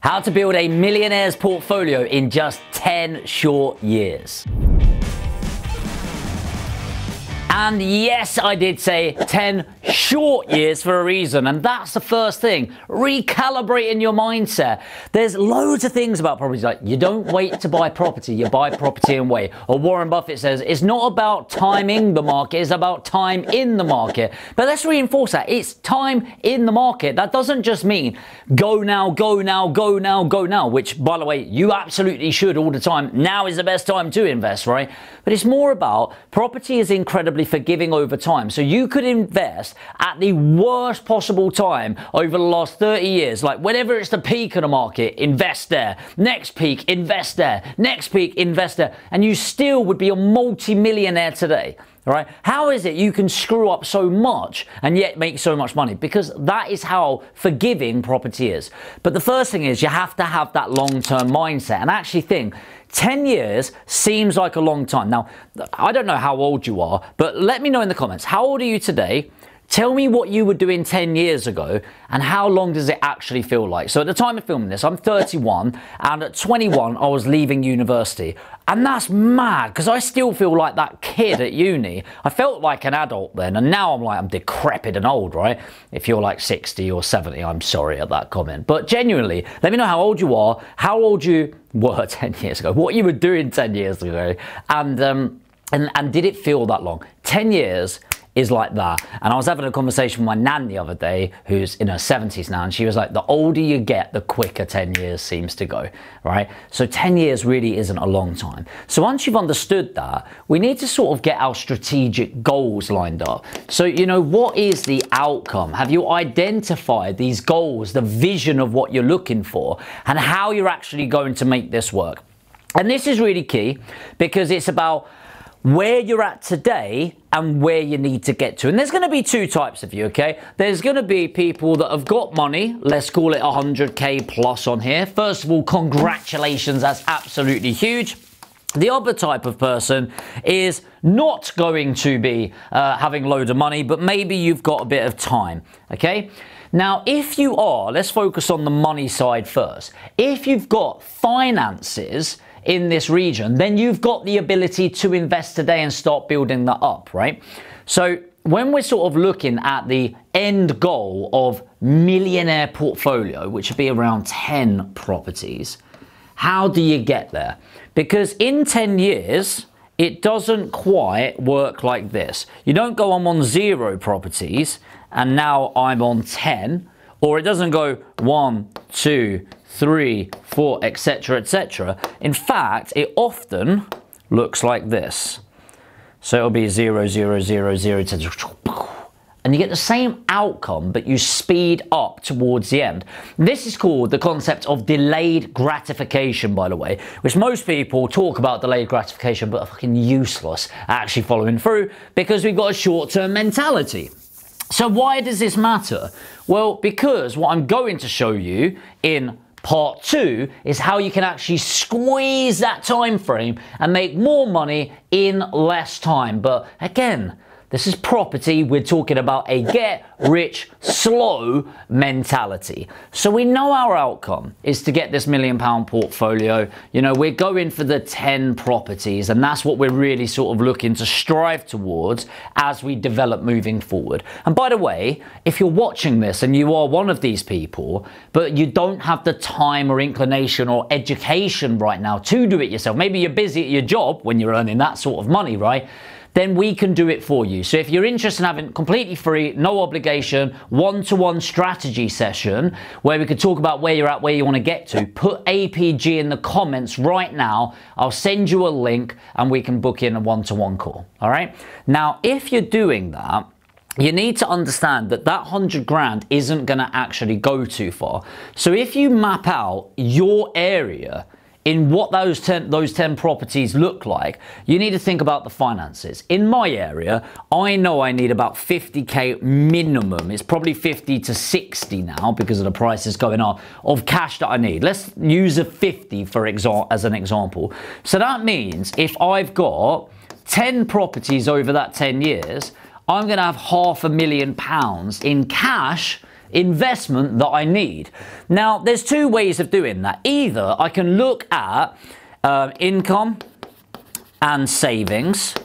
How to build a millionaire's portfolio in just 10 short years. And yes, I did say 10 short years for a reason, and that's the first thing, recalibrating your mindset. There's loads of things about properties, like you don't wait to buy property, you buy property and wait. Or Warren Buffett says, it's not about timing the market, it's about time in the market. But let's reinforce that, it's time in the market. That doesn't just mean go now, go now, go now, go now, which by the way, you absolutely should all the time. Now is the best time to invest, right? But it's more about property is incredibly forgiving over time. So you could invest at the worst possible time over the last 30 years. Like whenever it's the peak of the market, invest there. Next peak, invest there. Next peak, invest there. And you still would be a multi-millionaire today. All right? How is it you can screw up so much and yet make so much money? Because that is how forgiving property is. But the first thing is you have to have that long-term mindset and actually think 10 years seems like a long time. Now, I don't know how old you are, but let me know in the comments. How old are you today? Tell me what you were doing 10 years ago and how long does it actually feel like? So at the time of filming this, I'm 31 and at 21, I was leaving university. And that's mad because I still feel like that kid at uni. I felt like an adult then and now I'm decrepit and old, right? If you're like 60 or 70, I'm sorry at that comment. But genuinely, let me know how old you are, how old you were 10 years ago, what you were doing 10 years ago, and did it feel that long? 10 years is like that. And I was having a conversation with my nan the other day, who's in her 70s now, and she was like, the older you get, the quicker 10 years seems to go, right? So 10 years really isn't a long time. So once you've understood that, we need to sort of get our strategic goals lined up. So, you know, what is the outcome? Have you identified these goals, the vision of what you're looking for, and how you're actually going to make this work? And this is really key because it's about where you're at today and where you need to get to. And there's going to be two types of you, okay? There's going to be people that have got money, let's call it 100K plus on here. First of all, congratulations, that's absolutely huge. The other type of person is not going to be having loads of money, but maybe you've got a bit of time, okay? Now, if you are, let's focus on the money side first. If you've got finances in this region, then you've got the ability to invest today and start building that up, right? So when we're sort of looking at the end goal of millionaire portfolio, which would be around 10 properties, how do you get there? Because in 10 years, it doesn't quite work like this. You don't go, I'm on 0 properties and now I'm on 10, or it doesn't go 1, 2, 3, 4, etc., etc. In fact, it often looks like this. So it'll be 0, 0, 0, 0, 10, and you get the same outcome, but you speed up towards the end. This is called the concept of delayed gratification, by the way, which most people talk about delayed gratification, but are fucking useless at actually following through because we've got a short-term mentality. So why does this matter? Well, because what I'm going to show you in Part 2 is how you can actually squeeze that time frame and make more money in less time. But again, this is property. We're talking about a get rich slow mentality. So we know our outcome is to get this £1 million portfolio. You know, we're going for the 10 properties, and that's what we're really sort of looking to strive towards as we develop moving forward. And by the way, if you're watching this and you are one of these people, but you don't have the time or inclination or education right now to do it yourself, maybe you're busy at your job when you're earning that sort of money, right? Then we can do it for you. So if you're interested in having completely free, no obligation, one-to-one strategy session where we could talk about where you're at, where you want to get to, put APG in the comments right now. I'll send you a link and we can book in a one-to-one call. All right. Now, if you're doing that, you need to understand that that 100 grand isn't going to actually go too far. So if you map out your area in what those 10 properties look like, you need to think about the finances. In my area, I know I need about 50K minimum. It's probably 50 to 60 now because of the prices going up of cash that I need. Let's use a 50 as an example. So that means if I've got 10 properties over that 10 years, I'm going to have £500,000 in cash investment that I need. Now, there's two ways of doing that. Either I can look at income and savings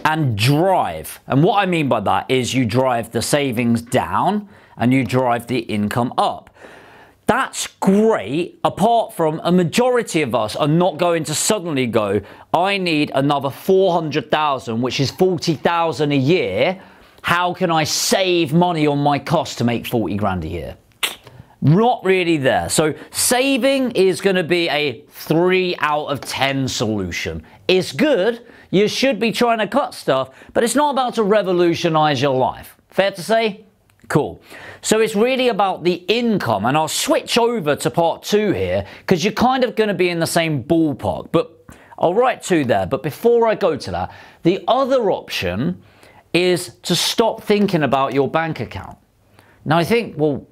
and drive. And what I mean by that is you drive the savings down and you drive the income up. That's great, apart from a majority of us are not going to suddenly go, I need another 400,000, which is 40,000 a year. How can I save money on my costs to make 40 grand a year? Not really there. So saving is going to be a 3 out of 10 solution. It's good. You should be trying to cut stuff, but it's not about to revolutionize your life. Fair to say? Cool. So it's really about the income, and I'll switch over to part 2 here because you're kind of going to be in the same ballpark, but I'll write 2 there. But before I go to that, the other option is to stop thinking about your bank account. Now I think, well,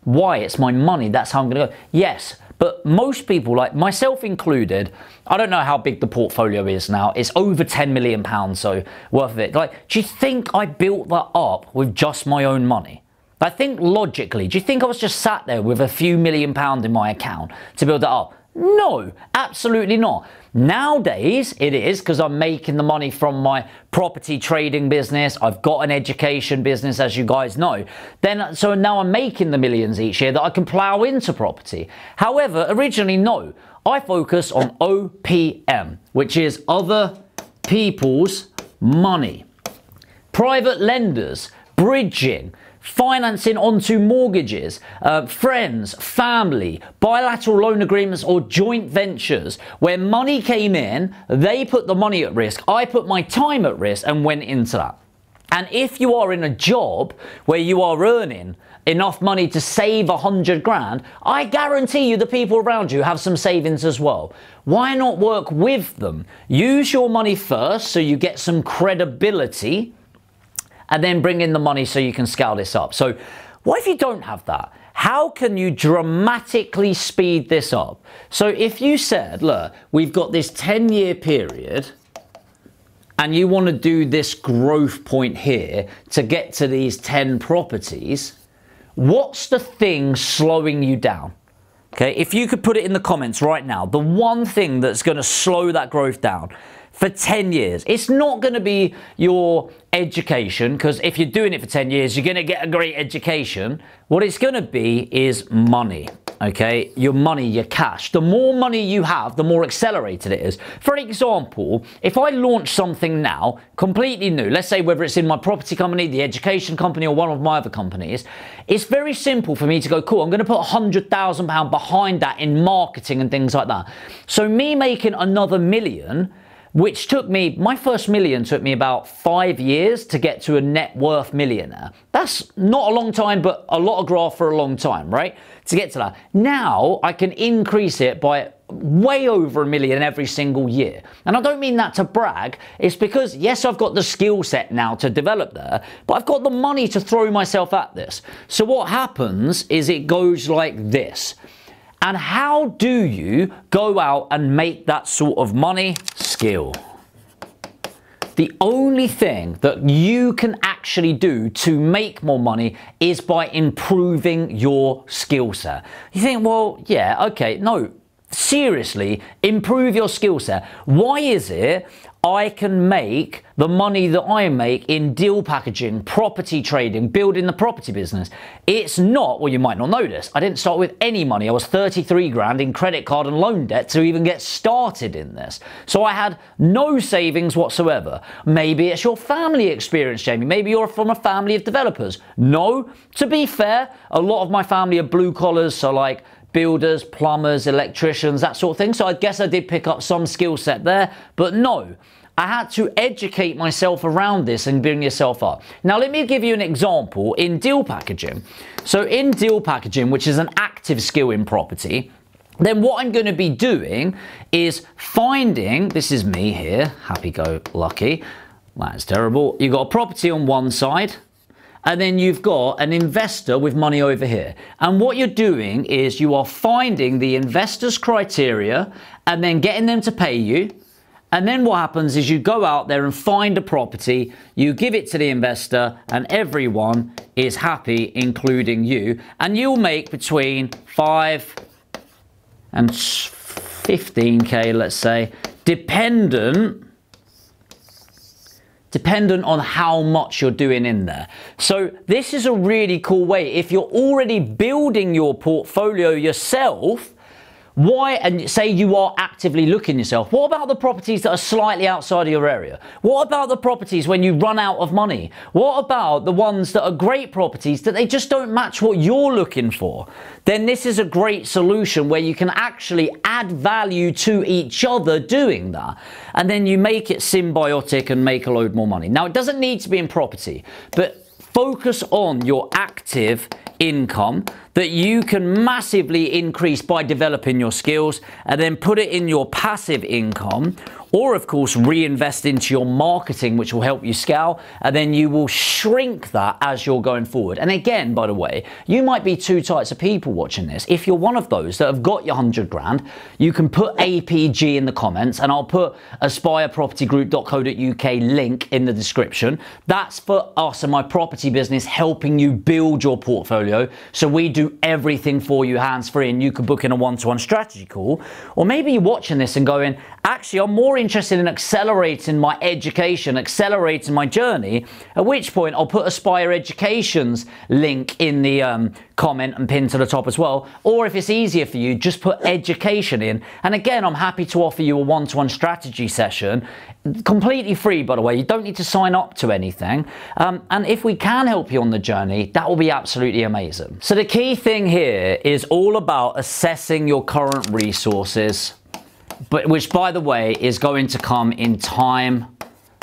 why? It's my money. That's how I'm going to go. Yes, but most people, like myself included, I don't know how big the portfolio is now. It's over 10 million pounds, so worth of it. Like, do you think I built that up with just my own money? I think logically, do you think I was just sat there with a few £1,000,000 in my account to build that up? No, absolutely not. Nowadays, it is because I'm making the money from my property trading business. I've got an education business, as you guys know. So now I'm making the millions each year that I can plow into property. However, originally, no. I focus on OPM, which is other people's money. Private lenders, bridging, financing onto mortgages, friends, family, bilateral loan agreements or joint ventures where money came in, they put the money at risk, I put my time at risk and went into that. And if you are in a job where you are earning enough money to save 100 grand, I guarantee you the people around you have some savings as well. Why not work with them? Use your money first so you get some credibility, and then bring in the money so you can scale this up. So what if you don't have that? How can you dramatically speed this up? So if you said, look, we've got this 10-year period and you want to do this growth point here to get to these 10 properties, what's the thing slowing you down? Okay, if you could put it in the comments right now, the one thing that's going to slow that growth down for 10 years. It's not going to be your education, because if you're doing it for 10 years, you're going to get a great education. What it's going to be is money. Okay, your money, your cash. The more money you have, the more accelerated it is. For example, if I launch something now, completely new, let's say whether it's in my property company, the education company, or one of my other companies, it's very simple for me to go, cool, I'm going to put £100,000 behind that in marketing and things like that. So me making another million, which took me, my first million took me about 5 years to get to a net worth millionaire. That's not a long time, but a lot of graft for a long time, right? To get to that. Now I can increase it by way over $1 million every single year. And I don't mean that to brag. It's because, yes, I've got the skill set now to develop there, but I've got the money to throw myself at this. So what happens is it goes like this. And how do you go out and make that sort of money? Skill. The only thing that you can actually do to make more money is by improving your skill set. You think, well, yeah, okay, no, seriously, improve your skill set. Why is it I can make the money that I make in deal packaging, property trading, building the property business? It's not, well, you might not know this, I didn't start with any money. I was 33 grand in credit card and loan debt to even get started in this. So I had no savings whatsoever. Maybe it's your family experience, Jamie. Maybe you're from a family of developers. No, to be fair, a lot of my family are blue collars, so like builders, plumbers, electricians, that sort of thing. So I guess I did pick up some skill set there, but no. I had to educate myself around this and bring yourself up. Now, let me give you an example in deal packaging. So in deal packaging, which is an active skill in property, then what I'm going to be doing is finding, this is me here, happy-go-lucky, that's terrible. You've got a property on one side, and then you've got an investor with money over here. And what you're doing is you are finding the investor's criteria and then getting them to pay you. And then what happens is you go out there and find a property, you give it to the investor, and everyone is happy, including you. And you'll make between 5 and 15K, let's say, dependent on how much you're doing in there. So this is a really cool way. If you're already building your portfolio yourself, why, and say you are actively looking yourself, what about the properties that are slightly outside of your area? What about the properties when you run out of money? What about the ones that are great properties that they just don't match what you're looking for? Then this is a great solution where you can actually add value to each other doing that. And then you make it symbiotic and make a load more money. Now, it doesn't need to be in property, but focus on your active income that you can massively increase by developing your skills, and then put it in your passive income, or of course reinvest into your marketing, which will help you scale, and then you will shrink that as you're going forward. And again, by the way, you might be two types of people watching this. If you're one of those that have got your 100 grand, you can put APG in the comments, and I'll put aspirepropertygroup.co.uk link in the description. That's for us and my property business, helping you build your portfolio. So we do everything for you hands-free, and you can book in a one-to-one strategy call. Or maybe you're watching this and going, actually, I'm more interested in accelerating my education, accelerating my journey, at which point I'll put Aspire Education's link in the comment and pin to the top as well. Or if it's easier for you, just put education in. And again, I'm happy to offer you a one-to-one strategy session, completely free, by the way. You don't need to sign up to anything. And if we can help you on the journey, that will be absolutely amazing. So the key thing here is all about assessing your current resources, but which, by the way, is going to come in time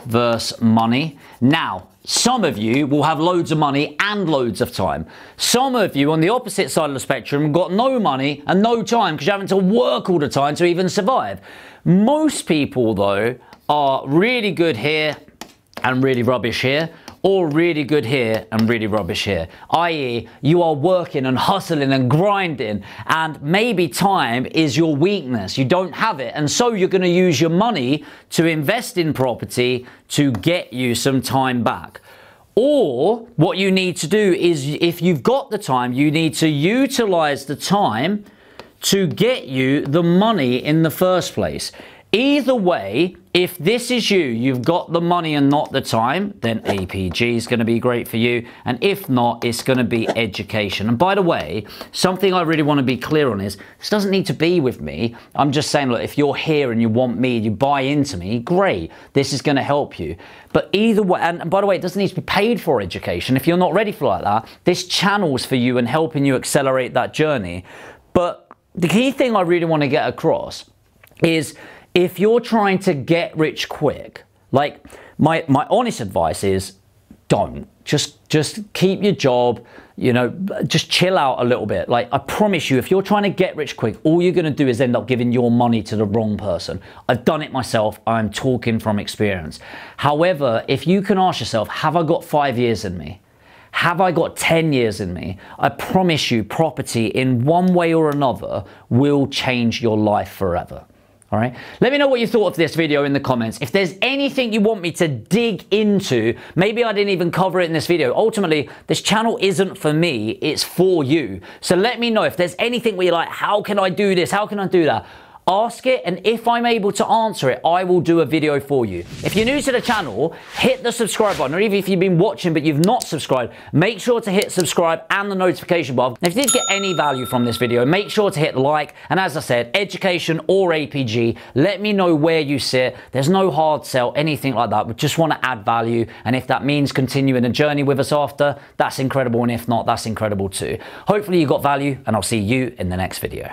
versus money. Now, some of you will have loads of money and loads of time. Some of you on the opposite side of the spectrum have got no money and no time because you're having to work all the time to even survive. Most people, though, are really good here and really rubbish here, or really good here and really rubbish here. i.e., you are working and hustling and grinding, and maybe time is your weakness. You don't have it, and so you're going to use your money to invest in property to get you some time back. Or what you need to do is, if you've got the time, you need to utilize the time to get you the money in the first place. Either way, if this is you, you've got the money and not the time, then APG is going to be great for you. And if not, it's going to be education. And by the way, something I really want to be clear on is, this doesn't need to be with me. I'm just saying, look, if you're here and you want me, you buy into me, great. This is going to help you. But either way, and by the way, it doesn't need to be paid for education. If you're not ready for like that, this channel's for you and helping you accelerate that journey. But the key thing I really want to get across is, if you're trying to get rich quick, like my honest advice is, don't. Just keep your job, you know, just chill out a little bit. Like, I promise you, if you're trying to get rich quick, all you're going to do is end up giving your money to the wrong person. I've done it myself. I'm talking from experience. However, if you can ask yourself, have I got 5 years in me? Have I got 10 years in me? I promise you, property in one way or another will change your life forever. All right, let me know what you thought of this video in the comments. If there's anything you want me to dig into, maybe I didn't even cover it in this video. Ultimately, this channel isn't for me, it's for you. So let me know if there's anything where you're like, how can I do this? How can I do that? Ask it, and if I'm able to answer it, I will do a video for you. If you're new to the channel, hit the subscribe button, or even if you've been watching but you've not subscribed, make sure to hit subscribe and the notification bar. If you did get any value from this video, make sure to hit like, and as I said, education or APG, let me know where you sit. There's no hard sell, anything like that. We just want to add value, and if that means continuing a journey with us after, that's incredible, and if not, that's incredible too. Hopefully you got value, and I'll see you in the next video.